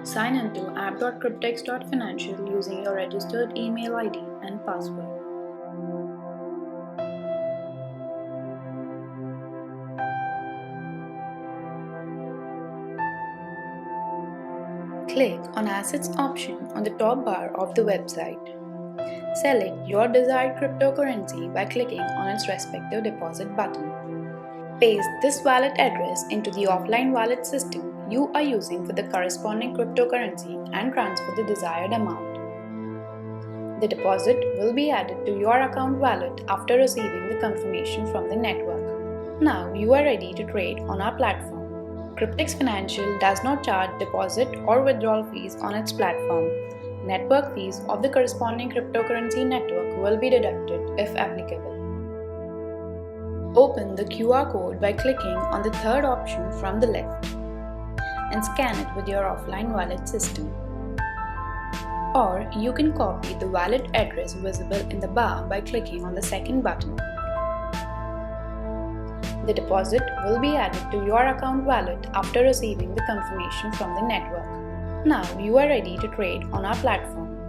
Sign in to app.cryptx.financial using your registered email ID and password. Click on Assets option on the top bar of the website. Select your desired cryptocurrency by clicking on its respective deposit button. Paste this wallet address into the offline wallet system you are using for the corresponding cryptocurrency and transfer the desired amount. The deposit will be added to your account wallet after receiving the confirmation from the network. Now you are ready to trade on our platform. CryptX Financial does not charge deposit or withdrawal fees on its platform. Network fees of the corresponding cryptocurrency network will be deducted if applicable. Open the QR code by clicking on the third option from the left and scan it with your offline wallet system. Or you can copy the wallet address visible in the bar by clicking on the second button. The deposit will be added to your account wallet after receiving the confirmation from the network. Now you are ready to trade on our platform.